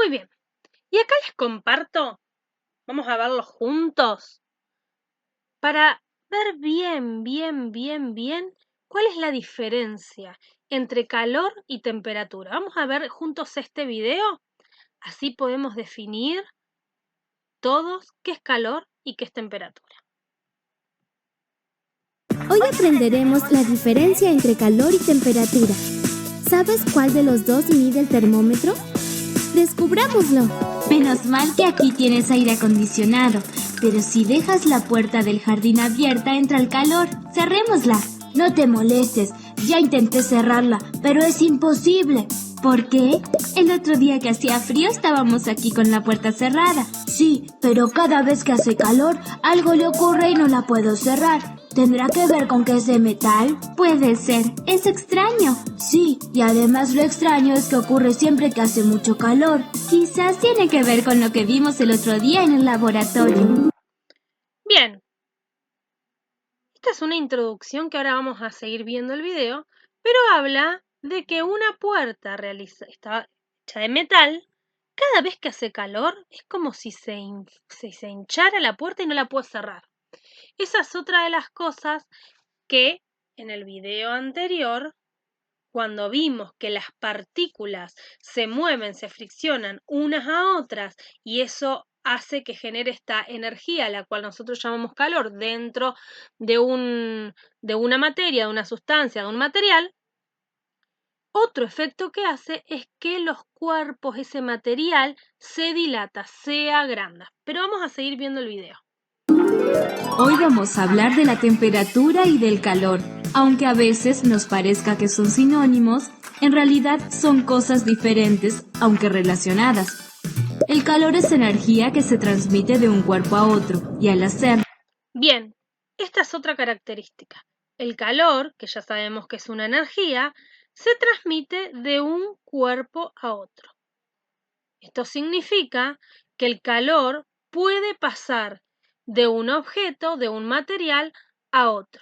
Muy bien. Y acá les comparto, vamos a verlo juntos, para ver bien cuál es la diferencia entre calor y temperatura. Vamos a ver juntos este video, así podemos definir todos qué es calor y qué es temperatura. Hoy aprenderemos la diferencia entre calor y temperatura. ¿Sabes cuál de los dos mide el termómetro? ¡Descubrámoslo! Menos mal que aquí tienes aire acondicionado, pero si dejas la puerta del jardín abierta entra el calor. ¡Cerrémosla! No te molestes, ya intenté cerrarla, pero es imposible. ¿Por qué? El otro día que hacía frío estábamos aquí con la puerta cerrada. Sí, pero cada vez que hace calor, algo le ocurre y no la puedo cerrar. ¿Tendrá que ver con que es de metal? Puede ser, es extraño. Sí, y además lo extraño es que ocurre siempre que hace mucho calor. Quizás tiene que ver con lo que vimos el otro día en el laboratorio. Bien. Esta es una introducción que ahora vamos a seguir viendo el video, pero habla de que una puerta está hecha de metal. Cada vez que hace calor es como si se hinchara la puerta y no la puedo cerrar. Esa es otra de las cosas que en el video anterior, cuando vimos que las partículas se mueven, se friccionan unas a otras y eso hace que genere esta energía, la cual nosotros llamamos calor, dentro de una materia, de una sustancia, de un material. Otro efecto que hace es que los cuerpos, ese material, se dilata, se agranda. Pero vamos a seguir viendo el video. Hoy vamos a hablar de la temperatura y del calor. Aunque a veces nos parezca que son sinónimos, en realidad son cosas diferentes, aunque relacionadas. El calor es energía que se transmite de un cuerpo a otro, y al hacer... Bien, esta es otra característica. El calor, que ya sabemos que es una energía, se transmite de un cuerpo a otro. Esto significa que el calor puede pasar de un objeto, de un material, a otro.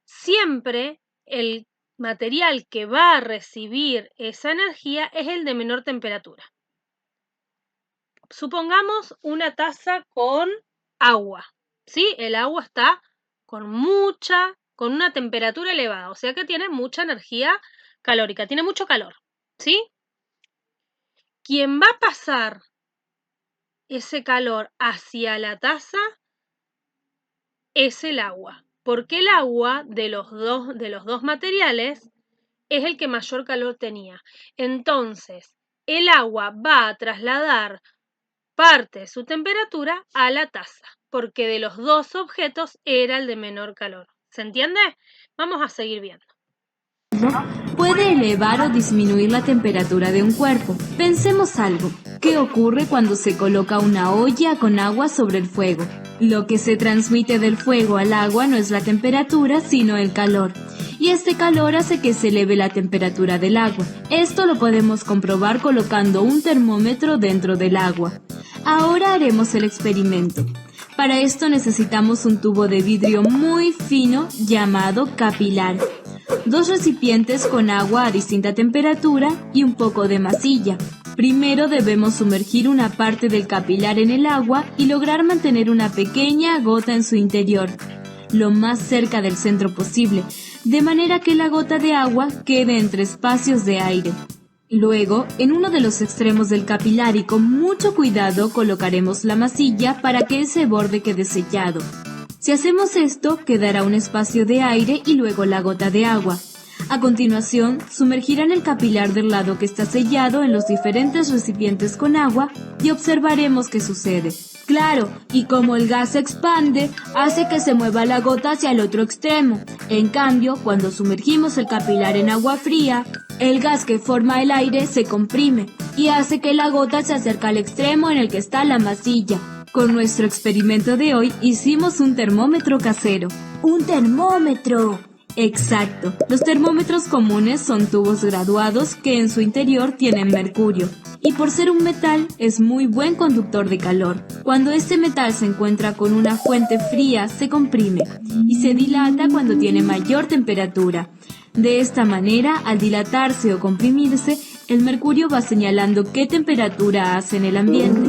Siempre el material que va a recibir esa energía es el de menor temperatura. Supongamos una taza con agua, ¿sí? El agua está con una temperatura elevada, o sea que tiene mucha energía calórica, tiene mucho calor, ¿sí? Quien va a pasar ese calor hacia la taza es el agua, porque el agua de los dos materiales es el que mayor calor tenía. Entonces, el agua va a trasladar parte de su temperatura a la taza, porque de los dos objetos era el de menor calor. ¿Se entiende? Vamos a seguir viendo. Puede elevar o disminuir la temperatura de un cuerpo. Pensemos algo. ¿Qué ocurre cuando se coloca una olla con agua sobre el fuego? Lo que se transmite del fuego al agua no es la temperatura, sino el calor. Y este calor hace que se eleve la temperatura del agua. Esto lo podemos comprobar colocando un termómetro dentro del agua. Ahora haremos el experimento. Para esto necesitamos un tubo de vidrio muy fino llamado capilar, 2 recipientes con agua a distinta temperatura y un poco de masilla. Primero debemos sumergir una parte del capilar en el agua y lograr mantener una pequeña gota en su interior, lo más cerca del centro posible, de manera que la gota de agua quede entre espacios de aire. Luego, en uno de los extremos del capilar y con mucho cuidado colocaremos la masilla para que ese borde quede sellado. Si hacemos esto, quedará un espacio de aire y luego la gota de agua. A continuación, sumergirán el capilar del lado que está sellado en los diferentes recipientes con agua y observaremos qué sucede. Claro, y como el gas se expande, hace que se mueva la gota hacia el otro extremo. En cambio, cuando sumergimos el capilar en agua fría, el gas que forma el aire se comprime y hace que la gota se acerque al extremo en el que está la masilla. Con nuestro experimento de hoy hicimos un termómetro casero. ¡Un termómetro! Exacto. Los termómetros comunes son tubos graduados que en su interior tienen mercurio. Y por ser un metal, es muy buen conductor de calor. Cuando este metal se encuentra con una fuente fría, se comprime y se dilata cuando tiene mayor temperatura. De esta manera, al dilatarse o comprimirse, el mercurio va señalando qué temperatura hace en el ambiente.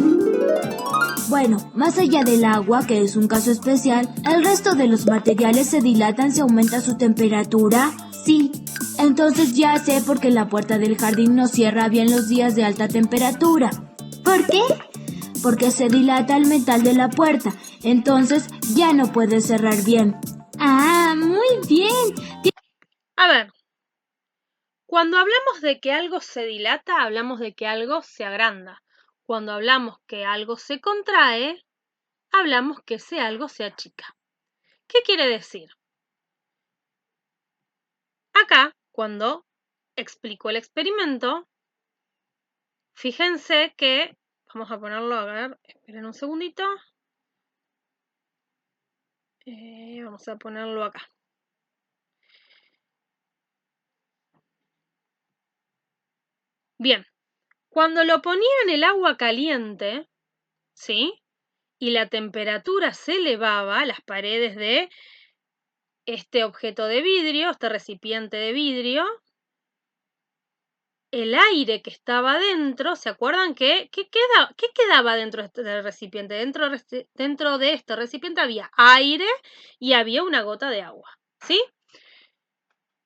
Bueno, más allá del agua, que es un caso especial, ¿el resto de los materiales se dilatan si aumenta su temperatura? Sí. Entonces ya sé por qué la puerta del jardín no cierra bien los días de alta temperatura. ¿Por qué? Porque se dilata el metal de la puerta, entonces ya no puede cerrar bien. ¡Ah, muy bien! A ver, cuando hablamos de que algo se dilata, hablamos de que algo se agranda. Cuando hablamos que algo se contrae, hablamos que ese algo se achica. ¿Qué quiere decir? Acá, cuando explico el experimento, fíjense que, vamos a ponerlo, a ver, esperen un segundito. Vamos a ponerlo acá. Bien, cuando lo ponía en el agua caliente, ¿sí? Y la temperatura se elevaba, las paredes de este objeto de vidrio, este recipiente de vidrio, el aire que estaba dentro, ¿se acuerdan qué quedaba dentro de este recipiente? Dentro de este recipiente había aire y había una gota de agua, ¿sí?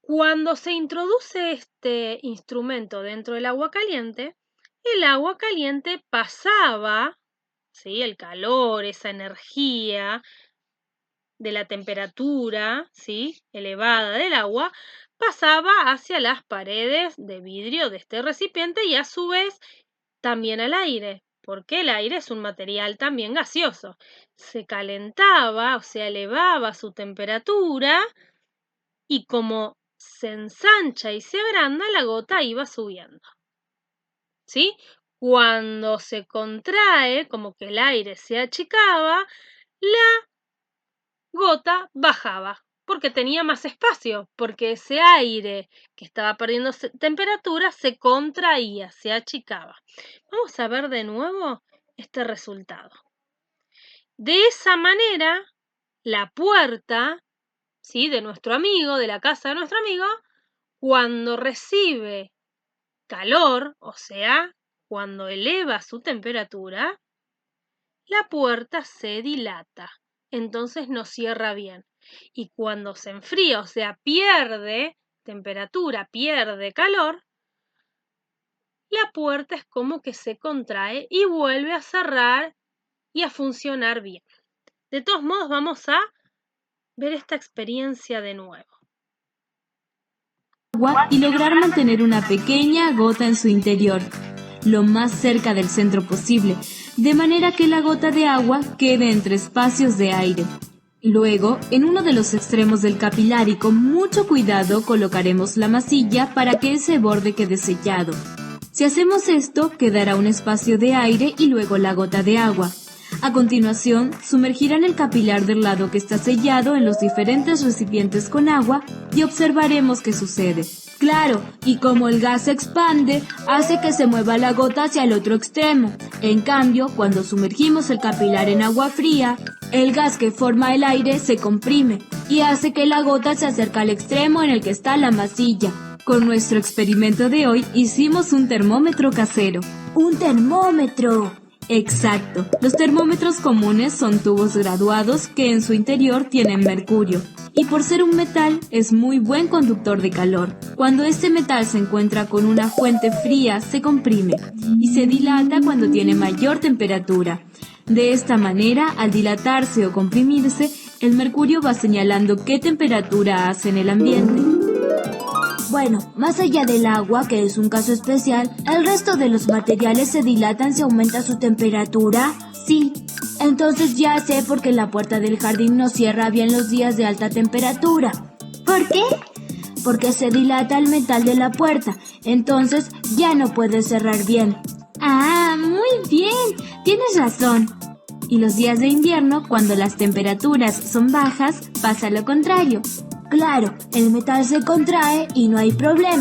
Cuando se introduce este instrumento dentro del agua caliente, el agua caliente pasaba, ¿sí? El calor, esa energía de la temperatura, ¿sí? Elevada del agua, pasaba hacia las paredes de vidrio de este recipiente y a su vez también al aire, porque el aire es un material también gaseoso. Se calentaba, o sea, elevaba su temperatura y como se ensancha y se agranda, la gota iba subiendo, ¿sí? Cuando se contrae, como que el aire se achicaba, la gota bajaba, porque tenía más espacio, porque ese aire que estaba perdiendo temperatura se contraía, se achicaba. Vamos a ver de nuevo este resultado. De esa manera, la puerta, ¿sí? De nuestro amigo, de la casa de nuestro amigo, cuando recibe calor, o sea, cuando eleva su temperatura, la puerta se dilata, entonces no cierra bien. Y cuando se enfría, o sea, pierde temperatura, pierde calor, la puerta es como que se contrae y vuelve a cerrar y a funcionar bien. De todos modos, vamos a ver esta experiencia de nuevo. Y lograr mantener una pequeña gota en su interior, lo más cerca del centro posible, de manera que la gota de agua quede entre espacios de aire. Luego, en uno de los extremos del capilar y con mucho cuidado colocaremos la masilla para que ese borde quede sellado. Si hacemos esto, quedará un espacio de aire y luego la gota de agua. A continuación, sumergirán el capilar del lado que está sellado en los diferentes recipientes con agua y observaremos qué sucede. Claro, y como el gas se expande, hace que se mueva la gota hacia el otro extremo. En cambio, cuando sumergimos el capilar en agua fría, el gas que forma el aire se comprime y hace que la gota se acerque al extremo en el que está la masilla. Con nuestro experimento de hoy hicimos un termómetro casero. ¡Un termómetro! Exacto. Los termómetros comunes son tubos graduados que en su interior tienen mercurio. Y por ser un metal, es muy buen conductor de calor. Cuando este metal se encuentra con una fuente fría, se comprime y se dilata cuando tiene mayor temperatura. De esta manera, al dilatarse o comprimirse, el mercurio va señalando qué temperatura hace en el ambiente. Bueno, más allá del agua, que es un caso especial, ¿el resto de los materiales se dilatan si aumenta su temperatura? Sí. Entonces ya sé por qué la puerta del jardín no cierra bien los días de alta temperatura. ¿Por qué? Porque se dilata el metal de la puerta, entonces ya no puede cerrar bien. ¡Ah, muy bien! Tienes razón. Y los días de invierno, cuando las temperaturas son bajas, pasa lo contrario. Claro, el metal se contrae y no hay problema.